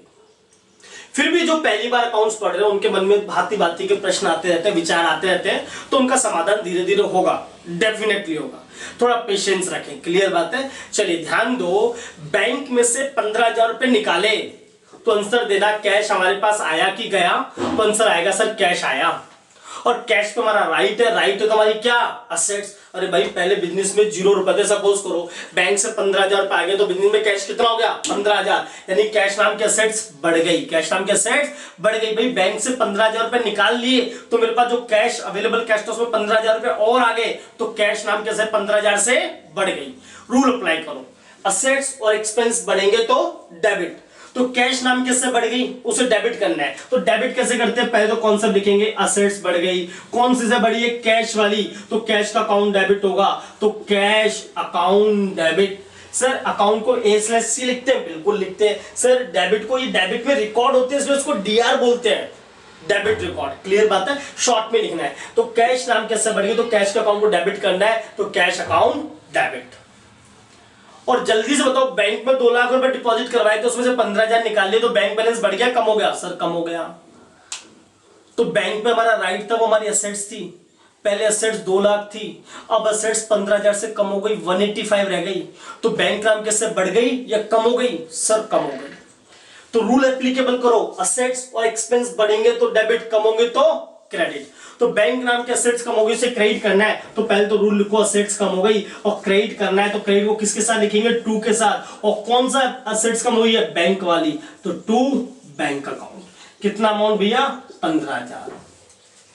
फिर भी जो पहली बार अकाउंट्स पढ़ रहे हैं उनके मन में भांति भांति के प्रश्न आते रहते हैं, विचार आते रहते हैं, तो उनका समाधान धीरे धीरे होगा, डेफिनेटली होगा। थोड़ा पेशेंस रखें। क्लियर बात है? चलिए ध्यान दो, बैंक में से 15,000 रुपए निकाले तो आंसर देना कैश हमारे पास आया कि गया, तो आंसर आएगा सर कैश आया। और कैश पे हमारा राइट है, राइट है तो हमारी क्या, असेट्स। अरे भाई पहले बिजनेस में 0 रुपए थे, सपोज करो बैंक से 15,000 रुपए आ गए, तो बिजनेस में कैश कितना हो गया, 15,000, यानी कैश नाम की असेट्स बढ़ गई, कैश नाम की असेट्स बढ़ गई। भाई बैंक से 15,000 रुपए निकाल लिए तो मेरे पास जो कैश अवेलेबल कैश था उसमें 15,000 रुपए और आ गए, तो कैश नाम की असेट 15,000 से बढ़ गई। रूल अप्लाई करो, असेट्स और एक्सपेंस बढ़ेंगे तो डेबिट, तो कैश नाम किससे बढ़ गई, उसे डेबिट करना है। तो डेबिट कैसे करते हैं, पहले तो कॉन्सेप्ट लिखेंगे, असेट्स बढ़ गई, कौन सी से बढ़ी है, कैश वाली, तो कैश का अकाउंट डेबिट होगा, तो cash account debit. Sir account को A/C लिखते हैं, बिल्कुल लिखते हैं सर। डेबिट को, ये डेबिट में रिकॉर्ड होते हैं इसलिए उसको DR बोलते हैं, डेबिट रिकॉर्ड। क्लियर बात है, शॉर्ट में लिखना है। तो कैश नाम कैसे बढ़ गई, तो कैश के अकाउंट को डेबिट करना है, तो कैश अकाउंट डेबिट। और जल्दी से बताओ, बैंक में 2 लाख रुपए डिपॉजिट करवाए तो उसमें से 15,000 निकाल लिए, तो बैंक बैलेंस बढ़ गया कम हो गया, सर कम हो गया। तो बैंक में हमारा राइट था, वो हमारी असेट्स थी। पहले असेट्स 2 लाख थी, अब असेट्स 15,000 से कम हो गई, 185 रह गई। तो बैंक नाम कैसे बढ़ गई या कम हो गई, सर कम हो गई। तो रूल एप्लीकेबल करो, असेट्स और एक्सपेंस बढ़ेंगे तो डेबिट, कम होंगे तो क्रेडिट। तो बैंक नाम के असेट्स कम हो गई, उसे क्रेडिट करना है, तो पहले तो रूल लिखो, असेट्स कम हो गई और क्रेडिट करना है, तो क्रेडिट को किसके साथ लिखेंगे, टू के साथ। और कौन सा असेट्स कम हुई है, बैंक वाली, तो टू बैंक अकाउंट। कितना अमाउंट भैया, 15,000।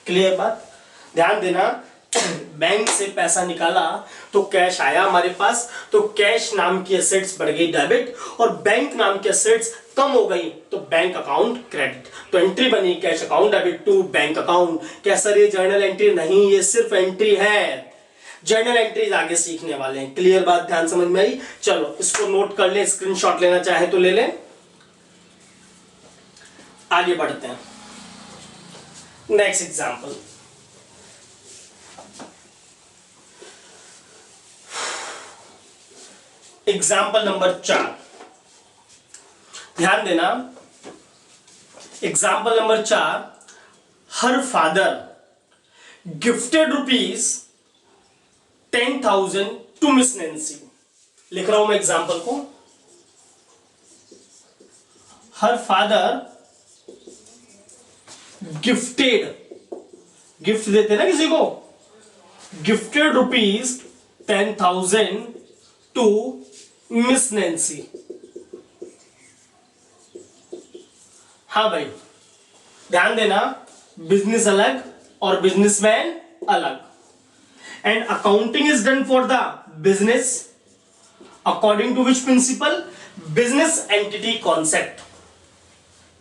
क्लियर बात, ध्यान देना। बैंक से पैसा निकाला तो कैश आया हमारे पास, तो कैश नाम की एसेट्स बढ़ गई डेबिट, और बैंक नाम की एसेट्स कम हो गई तो बैंक अकाउंट क्रेडिट। तो एंट्री बनी cash account debit to bank account. क्या सर ये जर्नल एंट्री नहीं, ये सिर्फ एंट्री है, जर्नल एंट्रीज आगे सीखने वाले हैं। क्लियर बात, ध्यान समझ में आई। चलो इसको नोट कर ले, स्क्रीनशॉट लेना चाहे तो ले लें। आगे बढ़ते हैं, नेक्स्ट एग्जांपल। एग्जाम्पल नंबर 4, ध्यान देना। Example number 4, her father gifted ₹10,000 to Miss Nancy. लिख रहा हूं मैं एग्जाम्पल को। हर फादर गिफ्टेड, गिफ्ट देते ना किसी को, गिफ्टेड ₹10,000 टू मिस नैन्सी। हाँ भाई ध्यान देना, बिजनेस अलग और बिजनेसमैन अलग। And accounting is done for the business according to which principle, business entity concept.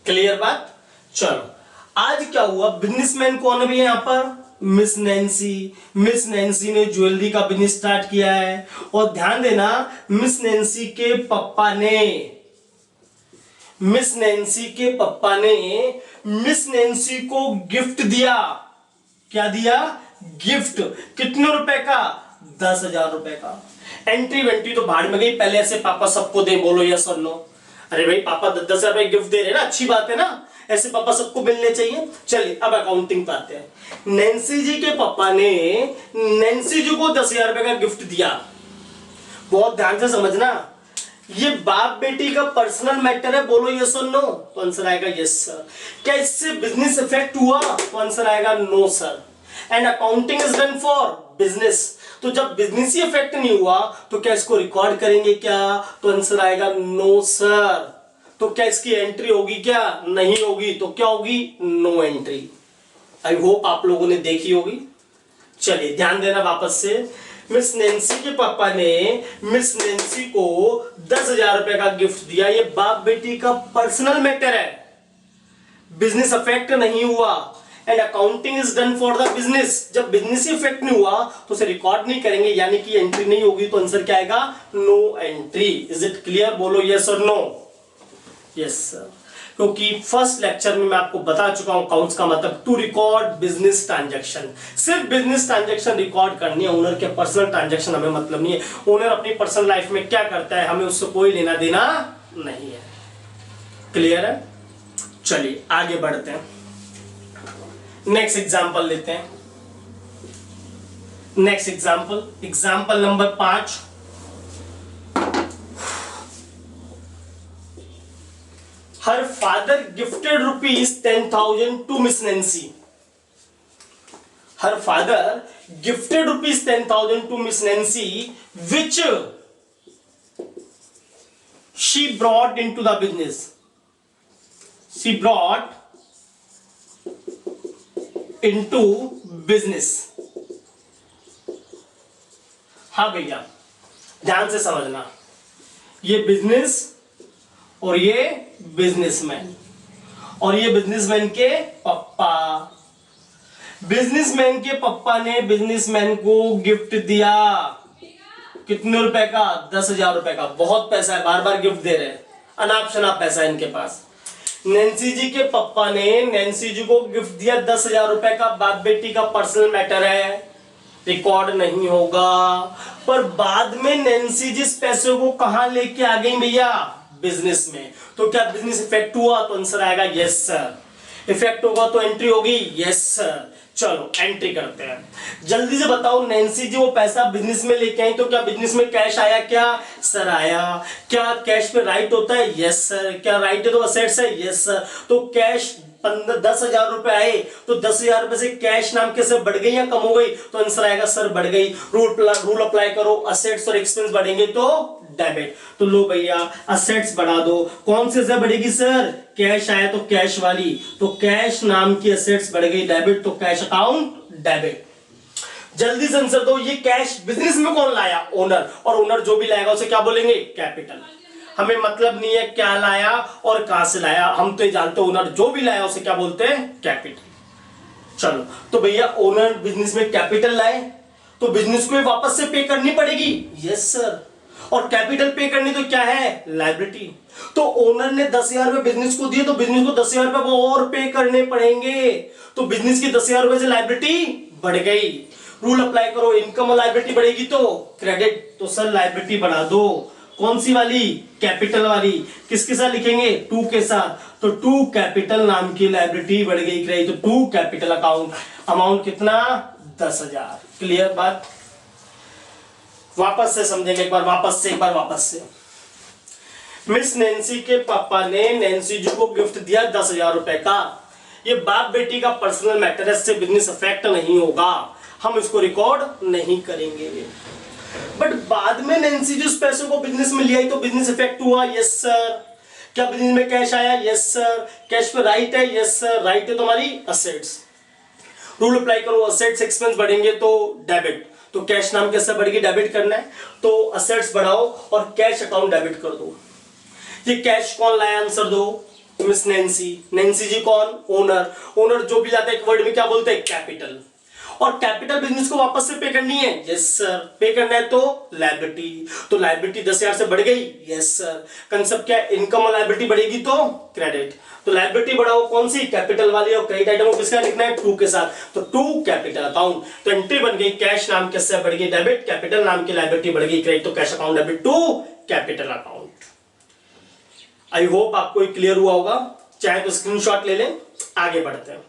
Clear बात। चलो आज क्या हुआ, बिजनेसमैन कौन है भैया यहां पर, मिस नैन्सी। मिस नैन्सी ने ज्वेलरी का बिजनेस स्टार्ट किया है, और ध्यान देना मिस नैन्सी के पापा ने, मिस नैन्सी के पापा ने मिस नैन्सी को गिफ्ट दिया। क्या दिया, गिफ्ट। कितने रुपए का, 10,000 रुपए का। एंट्री वेंट्री तो भाड़ में गई, पहले ऐसे पापा सबको दे, बोलो यस और नो। अरे भाई पापा 10,000 रुपए गिफ्ट दे रहे ना, अच्छी बात है ना, ऐसे पापा सबको मिलने चाहिए। चलिए अब अकाउंटिंग पे आते हैं। नैन्सी जी के पापा ने नैन्सी जी को 10,000 रुपए का गिफ्ट दिया। बहुत ध्यान से समझना, ये बाप बेटी का पर्सनल मैटर है, बोलो यस और नो, तो आंसर आएगा यस सर। क्या इससे बिजनेस इफेक्ट हुआ, तो आंसर आएगा no sir. And accounting is done for business, तो जब बिजनेस ही इफेक्ट नहीं हुआ तो क्या इसको रिकॉर्ड करेंगे क्या, तो आंसर आएगा नो सर। तो क्या इसकी एंट्री होगी क्या, नहीं होगी, तो क्या होगी, नो एंट्री। आई होप आप लोगों ने देखी होगी। चलिए ध्यान देना वापस से, मिस नैन्सी के पापा ने मिस नैन्सी को 10,000 रुपए का गिफ्ट दिया। ये बाप बेटी का पर्सनल मैटर है, बिजनेस अफेक्ट नहीं हुआ। And accounting is done for the business, जब बिजनेस ही इफेक्ट नहीं हुआ तो उसे रिकॉर्ड नहीं करेंगे, यानी कि एंट्री नहीं होगी, तो आंसर क्या आएगा, no entry. Is it clear, बोलो यस और नो। यस सर, क्योंकि फर्स्ट लेक्चर में मैं आपको बता चुका हूं अकाउंट्स का मतलब टू रिकॉर्ड बिजनेस ट्रांजैक्शन। सिर्फ बिजनेस ट्रांजैक्शन रिकॉर्ड करनी है, ओनर के पर्सनल ट्रांजैक्शन हमें मतलब नहीं है। ओनर अपनी पर्सनल लाइफ में क्या करता है हमें उससे कोई लेना देना नहीं है। क्लियर है। चलिए आगे बढ़ते हैं, नेक्स्ट एग्जांपल लेते हैं। Next example, example number 5। Her father gifted ₹10,000 to Miss Nancy. Her father gifted ₹10,000 to Miss Nancy, which she brought into the business. She brought into business. हाँ भैया ध्यान से समझना, ये बिजनेस और ये बिजनेसमैन, और ये बिजनेसमैन के पप्पा। बिजनेसमैन के पप्पा ने बिजनेसमैन को गिफ्ट दिया, कितने रुपए का? 10,000 रुपए का। बहुत पैसा है, बार बार गिफ्ट दे रहे हैं, अनाप शनाप पैसा है इनके पास। नैन्सी जी के पप्पा ने नैन्सी जी को गिफ्ट दिया 10,000 रुपए का। बाप बेटी का पर्सनल मैटर है, रिकॉर्ड नहीं होगा। पर बाद में नैन्सी जी इस पैसे को कहां लेके आ गई भैया? बिजनेस में। तो क्या बिजनेस इफेक्ट हुआ? तो आंसर आएगा यस सर। इफेक्ट होगा तो एंट्री होगी यस सर। चलो एंट्री करते हैं, जल्दी से बताओ। नैन्सी जी वो पैसा बिजनेस में लेके आई, तो क्या बिजनेस में कैश आया? क्या सर आया। क्या कैश पे राइट होता है? Yes sir. क्या राइट है तो असेट्स है? Yes sir. तो कैश 10,000 रुपए आए, तो 10,000 रुपए से कैश नाम कैसे बढ़ गई या कम हो गई? तो आंसर आएगा सर बढ़ गई। रूल अप्लाई करो, असेट्स और एक्सपेंस बढ़ेंगे तो डेबिट। तो लो भैया असेट्स बढ़ा दो। कौन से बढ़ेगी सर? कैश आया तो कैश वाली, तो कैश नाम की असेट्स बढ़ गई डेबिट, तो कैश अकाउंट डेबिट। जल्दी से आंसर दो। ये कैश बिजनेस में कौन लाया? ओनर। और ओनर जो भी लाएगा उसे क्या बोलेंगे? कैपिटल। हमें मतलब नहीं है क्या लाया और कहां से लाया, हम तो ये जानते हैं ओनर जो भी लाया उसे क्या बोलते हैं? कैपिटल। चलो तो भैया ओनर बिजनेस में कैपिटल लाए, तो बिजनेस को वापस से पे करनी पड़ेगी। Yes sir. और कैपिटल पे करनी तो क्या है? लायबिलिटी। तो ओनर ने 10,000 रुपए बिजनेस को दिए, तो बिजनेस को 10,000 रुपए और पे करने पड़ेंगे। तो बिजनेस की 10,000 रुपए से लायबिलिटी बढ़ गई। रूल अप्लाई करो, इनकम और लायबिलिटी बढ़ेगी तो क्रेडिट। तो सर लायबिलिटी बढ़ा दो। कौन सी वाली? कैपिटल वाली। किसके साथ लिखेंगे? टू के साथ। तो टू कैपिटल नाम की लायबिलिटी बढ़ गई क्रेडिट, तो टू कैपिटल अकाउंट। अमाउंट कितना? 10,000। क्लियर बात? वापस से समझेंगे एक बार, वापस से। मिस नैन्सी के पापा ने नैन्सी जी को गिफ्ट दिया 10,000 रुपए का। ये बाप बेटी का पर्सनल मैटर है, इससे बिजनेस अफेक्ट नहीं होगा, हम इसको रिकॉर्ड नहीं करेंगे। बट बाद में नैन्सी जी उस पैसे को बिजनेस में लिया तो बिजनेस इफेक्ट हुआ। Yes sir. क्या बिजनेस में कैश आया? Yes sir. कैश पे राइट है? Yes sir. राइट है तुम्हारी असेट्स। रूल अप्लाई करो, असेट्स एक्सपेंस बढ़ेंगे तो डेबिट। तो कैश नाम कैसे बढ़ेगी? डेबिट करना है, तो असेट्स बढ़ाओ और कैश अकाउंट डेबिट कर दो। ये कैश कौन लाया? आंसर दो। Miss Nancy. नैन्सी जी कौन? ओनर। ओनर जो भी लाता है एक वर्ड में क्या बोलते हैं? कैपिटल। और कैपिटल बिजनेस को वापस से पे करनी है। Yes sir. पे करना है तो लायबिलिटी। तो लायबिलिटी 10,000 से बढ़ गई। Yes sir. कंसेप्ट क्या? इनकम और लायबिलिटी बढ़ेगी तो क्रेडिट। तो लायबिलिटी बढ़ाओ, कौन सी? कैपिटल वाली। और क्रेडिट आइटम को किसका लिखना है? टू के साथ। तो टू कैपिटल अकाउंट। तो एंट्री बन गई, कैश नाम किससे बढ़ गई? डेबिट। कैपिटल नाम की लायबिलिटी बढ़ गई क्रेडिट, तो cash account debit to capital account. I hope आपको क्लियर हुआ होगा। चाहे तो स्क्रीनशॉट ले लें। आगे बढ़ते हैं।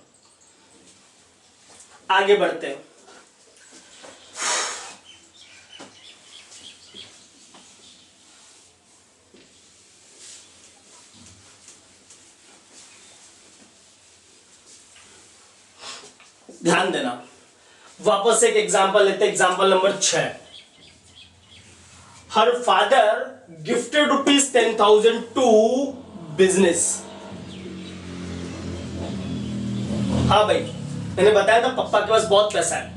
ध्यान देना, वापस एक एग्जांपल लेते हैं। Example number 6। Her father gifted ₹10,000 to business. हाँ भाई, मैंने बताया था पप्पा के पास बहुत पैसा है।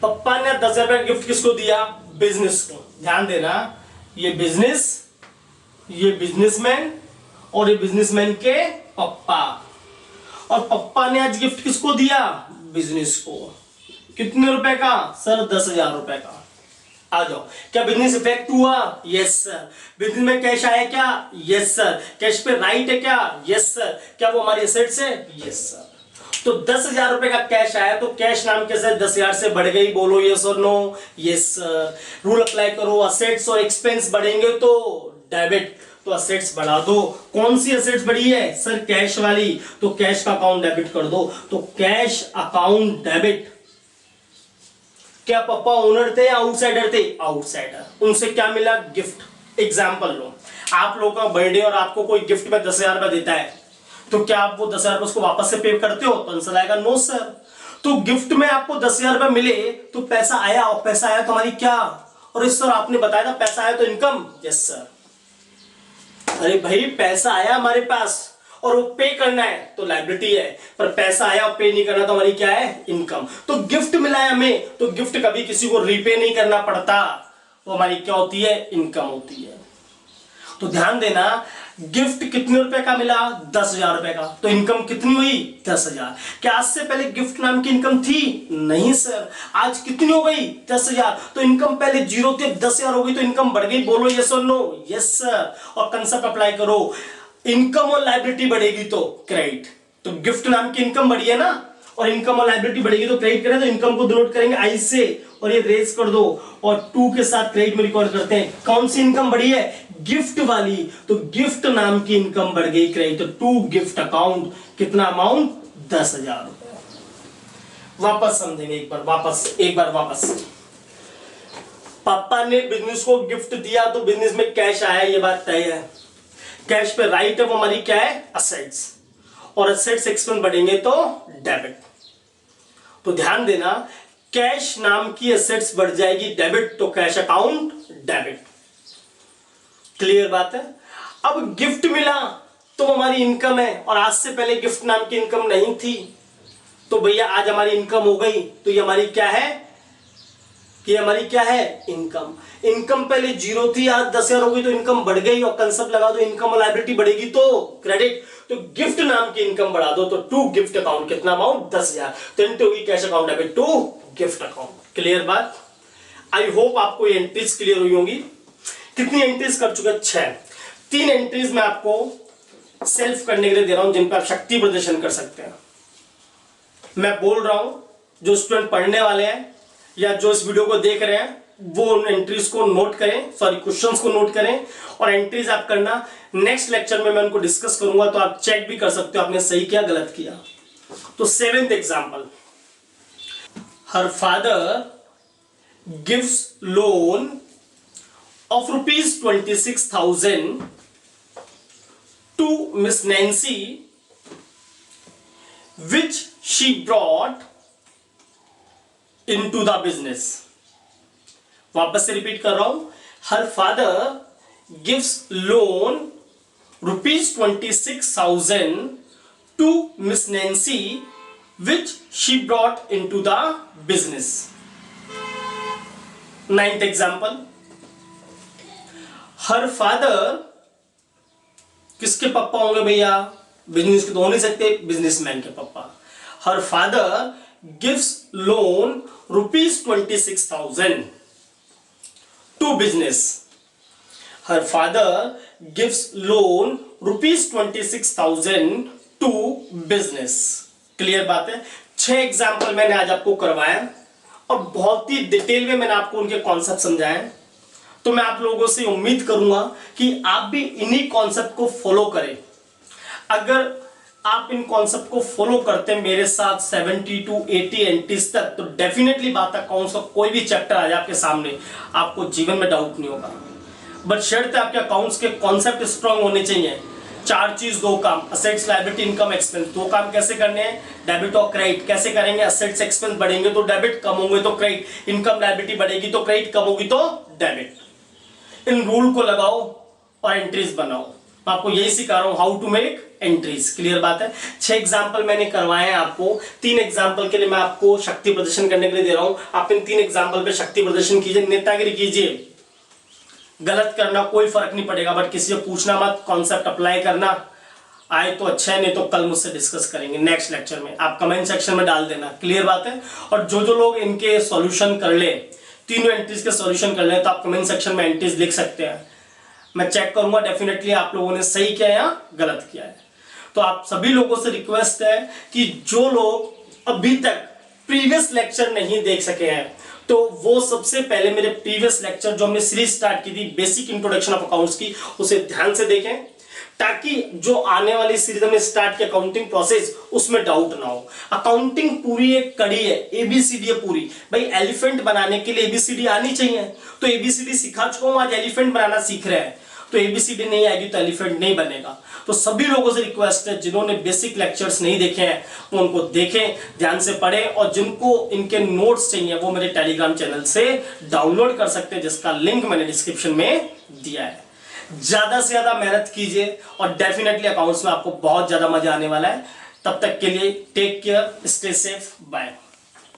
पप्पा ने 10,000 रुपए गिफ्ट किसको दिया? बिजनेस को। ध्यान देना, ये बिजनेस, ये बिजनेसमैन और ये बिजनेसमैन के पप्पा। और पप्पा ने आज गिफ्ट किसको दिया? बिजनेस को। कितने रुपए का? सर 10,000 रुपए का। आ जाओ, क्या बिजनेस इफेक्ट हुआ? Yes sir. बिजनेस में कैश आया क्या? Yes sir. कैश पे राइट है क्या? Yes sir. क्या वो हमारी एसेट्स है? Yes sir. तो 10,000 रुपए का कैश आया, तो कैश नाम कैसे 10,000 से बढ़ गई? बोलो यस और no. Yes sir. Rule apply करो, असेट्स और एक्सपेंस बढ़ेंगे तो डेबिट। तो असेट्स बढ़ा दो। कौन सी असेट्स बढ़ी है? सर कैश वाली। तो कैश का अकाउंट डेबिट कर दो। तो कैश अकाउंट डेबिट। क्या पापा ओनर थे या आउटसाइडर थे? आउटसाइडर। उनसे क्या मिला? गिफ्ट। एग्जाम्पल लो, आप लोगों का बर्थडे और आपको कोई गिफ्ट में 10,000 रुपए देता है, तो क्या आप वो 10,000 रुपए उसको वापस से पे करते हो? तो आंसर आएगा नो सर। तो गिफ्ट में आपको 10,000 रुपए मिले तो पैसा आया, और पैसा आया तो हमारी क्या? और इस सर आपने बताया था पैसा आया तो इनकम। Yes sir. अरे भाई पैसा आया हमारे पास और वो पे करना है तो लायबिलिटी है, पर पैसा आया और पे नहीं करना तो हमारी क्या है? इनकम। तो गिफ्ट मिला है हमें, तो गिफ्ट कभी किसी को रीपे नहीं करना पड़ता, वो हमारी क्या होती है? इनकम होती है। तो ध्यान देना, गिफ्ट कितने रुपए का मिला? 10,000 रुपए का। तो इनकम कितनी हुई? 10,000। क्या आज से पहले गिफ्ट नाम की इनकम थी? नहीं सर। आज कितनी हो गई? 10,000। तो इनकम पहले 0 थी, 10,000 हो गई, तो इनकम बढ़ गई। बोलो यस और नो? Yes sir. और कंसेप्ट अप्लाई करो, इनकम और लायबिलिटी बढ़ेगी तो क्रेडिट। तो गिफ्ट नाम की इनकम बढ़ी है ना, और इनकम और लायबिलिटी बढ़ेगी तो क्रेडिट करें। तो इनकम को डिनोट करेंगे आई से, और ये रेज कर दो, और 2 के साथ क्रेडिट में रिकॉर्ड करते हैं। कौन सी इनकम बढ़ी है? गिफ्ट वाली। तो गिफ्ट नाम की इनकम बढ़ गई क्रेडिट। तो टू गिफ्ट अकाउंट, कितना अमाउंट? 10,000 रुपए। वापस समझेंगे एक बार वापस। पापा ने बिजनेस को गिफ्ट दिया तो बिजनेस में कैश आया, ये बात तय है। कैश पे राइट है, वो हमारी क्या है? असेट्स। और असेट्स एक्सपेंस बढ़ेंगे तो डेबिट। तो ध्यान देना, कैश नाम की एसेट्स बढ़ जाएगी डेबिट, तो कैश अकाउंट डेबिट। क्लियर बात है? अब गिफ्ट मिला तो हमारी इनकम है, और आज से पहले गिफ्ट नाम की इनकम नहीं थी, तो भैया आज हमारी इनकम हो गई। तो ये हमारी क्या है? ये हमारी क्या है? इनकम। इनकम पहले 0 थी, आज 10,000 हो गई, तो इनकम बढ़ गई। और कंसेप्ट लगा दो, इनकम और लायबिलिटी बढ़ेगी तो क्रेडिट। तो गिफ्ट नाम की इनकम बढ़ा दो, तो टू गिफ्ट अकाउंट, कितना अमाउंट? 10,000। तो इंटू होगी cash account debit to gift account. Clear बात? आई होप आपको ये एंट्रीज क्लियर हुई होंगी। कितनी एंट्रीज कर चुके? 6। 3 एंट्रीज मैं आपको सेल्फ करने के लिए दे रहा हूं, जिन पर आप शक्ति प्रदर्शन कर सकते हैं। मैं बोल रहा हूं, जो स्टूडेंट पढ़ने वाले हैं या जो इस वीडियो को देख रहे हैं, वो उन एंट्रीज को नोट करें, सॉरी क्वेश्चंस को नोट करें, और एंट्रीज आप करना। नेक्स्ट लेक्चर में मैं उनको डिस्कस करूंगा, तो आप चेक भी कर सकते हो आपने सही किया गलत किया। तो 7th example, her father gives loan of ₹26,000 to Miss Nancy, which she brought into the business. वापस से रिपीट कर रहा हूं, हर father gives loan ₹26,000 to Miss Nancy, which she brought into the business. 9th example, her father, किसके पापा होंगे भैया? Business के तो हो नहीं सकते, बिजनेसमैन के पापा। Her father gives loan ₹26,000 to business. Her father gives loan ₹26,000 to business. Clear बात है? 6 एग्जाम्पल मैंने आज आपको करवाया, और बहुत ही डिटेल में मैंने आपको उनके कॉन्सेप्ट समझाए। तो मैं आप लोगों से उम्मीद करूंगा कि आप भी इन्हीं कॉन्सेप्ट को फॉलो करें। अगर आप इन कॉन्सेप्ट को फॉलो करते हैं मेरे साथ 70 to 80 एंट्रीज तक, तो डेफिनेटली बात अकाउंट्स का कोई भी चैप्टर आ जाए आपके सामने, आपको जीवन में डाउट नहीं होगा। बट शर्त है आपके अकाउंट्स के कॉन्सेप्ट स्ट्रांग होने चाहिए। 4 चीज, 2 काम, असेट्स, लायबिलिटी, इनकम, एक्सपेंस। 2 काम कैसे करने हैं? डेबिट और क्रेडिट। कैसे करेंगे? असेट्स एक्सपेंस बढ़ेंगे तो डेबिट, कम होंगे तो क्रेडिट। इनकम लायबिलिटी बढ़ेगी तो क्रेडिट, कम होगी तो डेबिट। इन रूल को लगाओ और एंट्रीज बनाओ। मैं आपको यही सिखा रहा हूं, how to make entries. Clear बात है? 6 एग्जाम्पल मैंने करवाए हैं आपको। 3 एग्जाम्पल के लिए मैं आपको शक्ति प्रदर्शन करने के लिए दे रहा हूं। आप इन 3 एग्जाम्पल पे शक्ति प्रदर्शन कीजिए, नेतागिरी कीजिए। गलत करना कोई फर्क नहीं पड़ेगा, बट किसी से पूछना मत, कॉन्सेप्ट अप्लाई करना। आए तो अच्छा है, नहीं तो कल मुझसे डिस्कस करेंगे नेक्स्ट लेक्चर में। आप कमेंट सेक्शन में डाल देना। क्लियर बात है? और जो लोग इनके सॉल्यूशन कर ले, तीनों एंट्रीज के सॉल्यूशन कर ले, तो आप कमेंट सेक्शन में एंट्रीज लिख सकते हैं। मैं चेक करूंगा डेफिनेटली आप लोगों ने सही किया या गलत किया है। तो आप सभी लोगों से रिक्वेस्ट है कि जो लोग अभी तक प्रीवियस लेक्चर नहीं देख सके हैं, तो वो सबसे पहले मेरे प्रीवियस लेक्चर जो हमने सीरीज स्टार्ट की थी बेसिक इंट्रोडक्शन ऑफ अकाउंट्स की, उसे ध्यान से देखें, ताकि जो आने वाली सीरीज में स्टार्ट की अकाउंटिंग प्रोसेस, उसमें डाउट ना हो। अकाउंटिंग पूरी एक कड़ी है, एबीसीडी है पूरी। भाई एलिफेंट बनाने के लिए एबीसीडी आनी चाहिए, तो एबीसीडी सिखा चुका हूं, आज एलिफेंट बनाना सीख रहे हैं। तो एबीसीडी नहीं आएगी तो एलिफेंट नहीं बनेगा। तो सभी लोगों से रिक्वेस्ट है, जिन्होंने बेसिक लेक्चर्स नहीं देखे हैं वो उनको देखें, ध्यान से पढ़ें, और जिनको इनके नोट्स चाहिए वो मेरे टेलीग्राम चैनल से डाउनलोड कर सकते हैं, जिसका लिंक मैंने डिस्क्रिप्शन में दिया है। ज्यादा से ज्यादा मेहनत कीजिए, और डेफिनेटली अकाउंट्स में आपको बहुत ज्यादा मजा आने वाला है। तब तक के लिए take care, stay safe, bye.